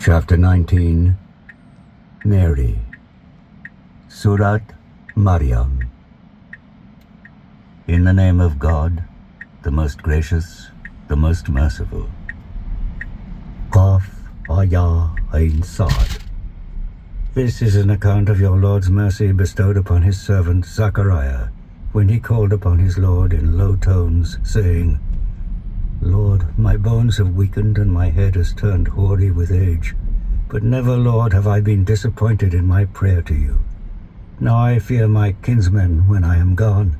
Chapter 19. Mary. Surah Maryam. In the name of God, the most gracious, the most merciful. Qaf, āyāt, āyāt. This is an account of your Lord's mercy bestowed upon his servant Zechariah, when he called upon his Lord in low tones, saying, Lord, my bones have weakened and my head has turned hoary with age, but never, Lord, have I been disappointed in my prayer to you. Now I fear my kinsmen when I am gone.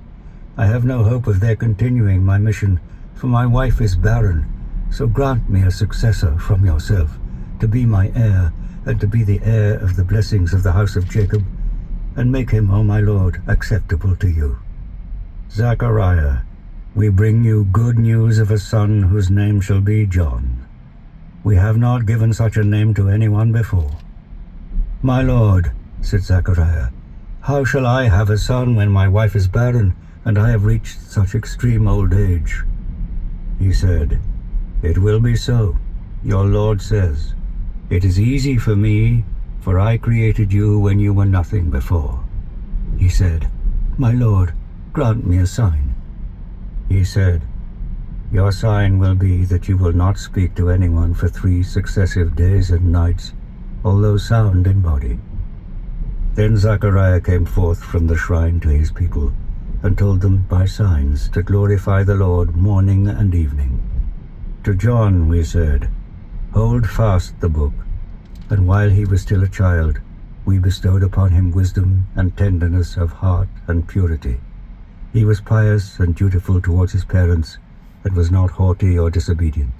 I have no hope of their continuing my mission, for my wife is barren, so grant me a successor from yourself, to be my heir, and to be the heir of the blessings of the house of Jacob, and make him, O my Lord, acceptable to you. Zechariah, we bring you good news of a son whose name shall be John. We have not given such a name to anyone before. My Lord, said Zechariah, how shall I have a son when my wife is barren, and I have reached such extreme old age? He said, It will be so. Your Lord says, It is easy for me, for I created you when you were nothing before. He said, My Lord, grant me a sign. He said, Your sign will be that you will not speak to anyone for 3 successive days and nights, although sound in body. Then Zechariah came forth from the shrine to his people, and told them by signs to glorify the Lord morning and evening. To John we said, Hold fast the book, and while he was still a child, we bestowed upon him wisdom and tenderness of heart and purity. He was pious and dutiful towards his parents, and was not haughty or disobedient.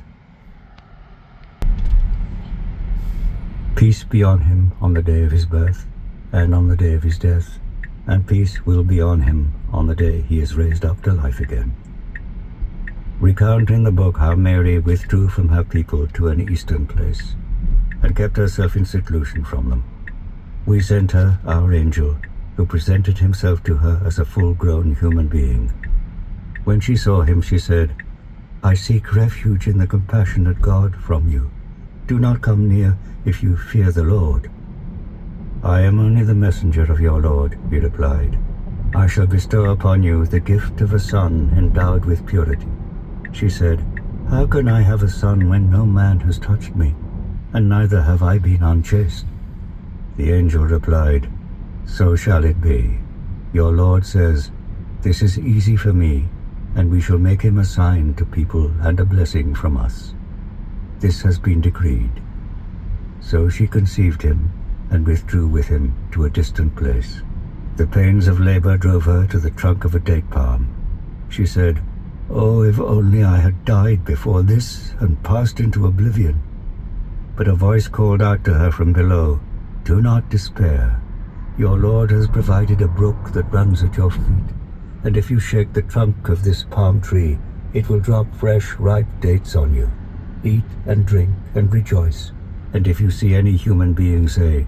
Peace be on him on the day of his birth, and on the day of his death, and peace will be on him on the day he is raised up to life again. Recount in the book how Mary withdrew from her people to an eastern place, and kept herself in seclusion from them. We sent her our angel, who presented himself to her as a full-grown human being. When she saw him, she said, I seek refuge in the compassionate God from you. Do not come near if you fear the Lord. I am only the messenger of your Lord, he replied. I shall bestow upon you the gift of a son endowed with purity. She said, How can I have a son when no man has touched me, and neither have I been unchaste? The angel replied, So shall it be. Your Lord says, This is easy for me, and we shall make him a sign to people and a blessing from us. This has been decreed. So she conceived him, and withdrew with him to a distant place. The pains of labor drove her to the trunk of a date palm. She said, Oh, if only I had died before this, and passed into oblivion. But a voice called out to her from below, Do not despair. Your Lord has provided a brook that runs at your feet, and if you shake the trunk of this palm tree, it will drop fresh, ripe dates on you. Eat and drink and rejoice, and if you see any human being say,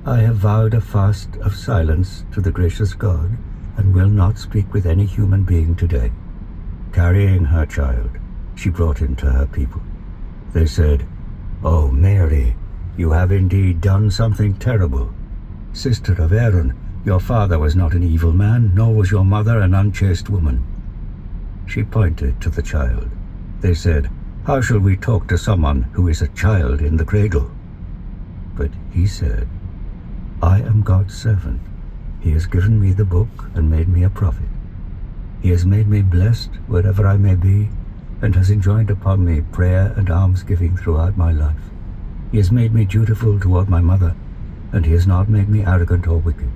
I have vowed a fast of silence to the gracious God, and will not speak with any human being today. Carrying her child, she brought him to her people. They said, Oh, Mary, you have indeed done something terrible. Sister of Aaron, your father was not an evil man, nor was your mother an unchaste woman. She pointed to the child. They said, How shall we talk to someone who is a child in the cradle? But he said, I am God's servant. He has given me the book and made me a prophet. He has made me blessed wherever I may be, and has enjoined upon me prayer and almsgiving throughout my life. He has made me dutiful toward my mother, and he has not made me arrogant or wicked.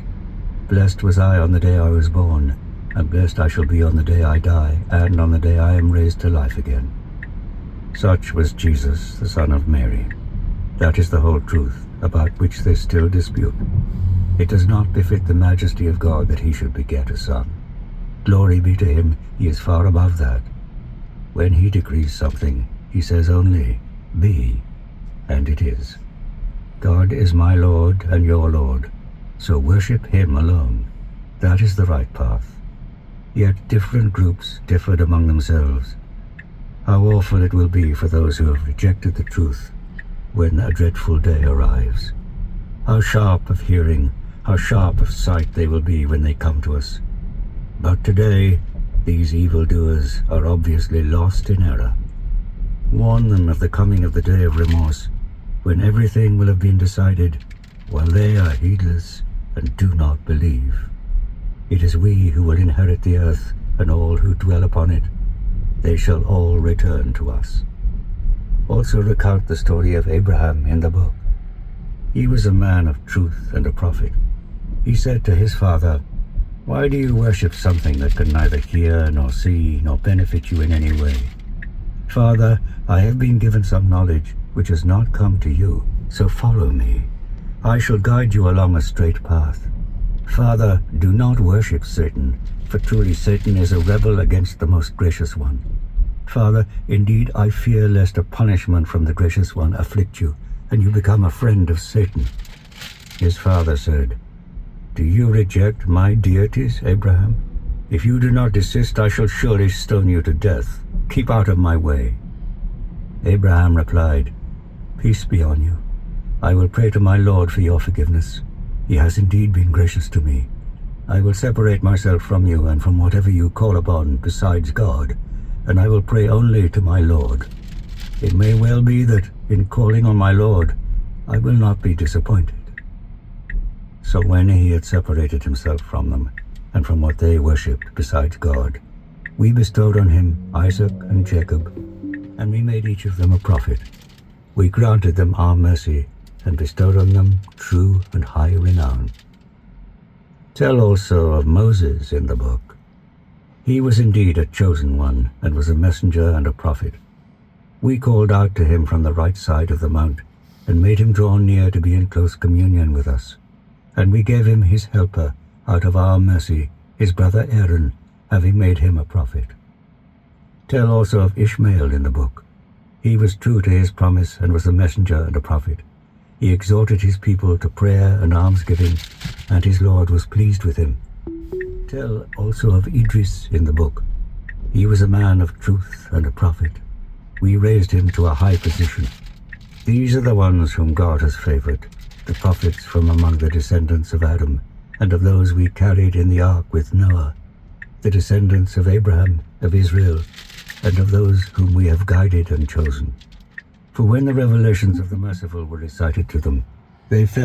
Blessed was I on the day I was born, and blessed I shall be on the day I die, and on the day I am raised to life again. Such was Jesus, the son of Mary. That is the whole truth, about which they still dispute. It does not befit the majesty of God that he should beget a son. Glory be to him, he is far above that. When he decrees something, he says only, Be, and it is. God is my Lord and your Lord, so worship him alone. That is the right path. Yet different groups differed among themselves. How awful it will be for those who have rejected the truth. when a dreadful day arrives. How sharp of hearing, how sharp of sight they will be when they come to us. But today, these evildoers are obviously lost in error. Warn them of the coming of the day of remorse, when everything will have been decided, while they are heedless and do not believe. It is we who will inherit the earth and all who dwell upon it. They shall all return to us. Also recount the story of Abraham in the book. He was a man of truth and a prophet. He said to his father, "Why do you worship something that can neither hear nor see nor benefit you in any way? Father, I have been given some knowledge which has not come to you, so follow me. I shall guide you along a straight path. Father, do not worship Satan, for truly Satan is a rebel against the most gracious one. Father, indeed I fear lest a punishment from the gracious one afflict you, and you become a friend of Satan." His father said, "Do you reject my deities, Abraham? If you do not desist, I shall surely stone you to death. Keep out of my way." Abraham replied, "Peace be on you. I will pray to my Lord for your forgiveness. He has indeed been gracious to me. I will separate myself from you and from whatever you call upon besides God, and I will pray only to my Lord. It may well be that, in calling on my Lord, I will not be disappointed." So when he had separated himself from them, and from what they worshipped besides God, we bestowed on him Isaac and Jacob, and we made each of them a prophet. We granted them our mercy, and bestowed on them true and high renown. Tell also of Moses in the book. He was indeed a chosen one, and was a messenger and a prophet. We called out to him from the right side of the mount, and made him draw near to be in close communion with us. And we gave him his helper out of our mercy, his brother Aaron, having made him a prophet. Tell also of Ishmael in the book. He was true to his promise, and was a messenger and a prophet. He exhorted his people to prayer and almsgiving, and his Lord was pleased with him. Tell also of Idris in the book. He was a man of truth and a prophet. We raised him to a high position. These are the ones whom God has favored, the prophets from among the descendants of Adam, and of those we carried in the ark with Noah, the descendants of Abraham, of Israel, and of those whom we have guided and chosen. For when the revelations of the merciful were recited to them, they fell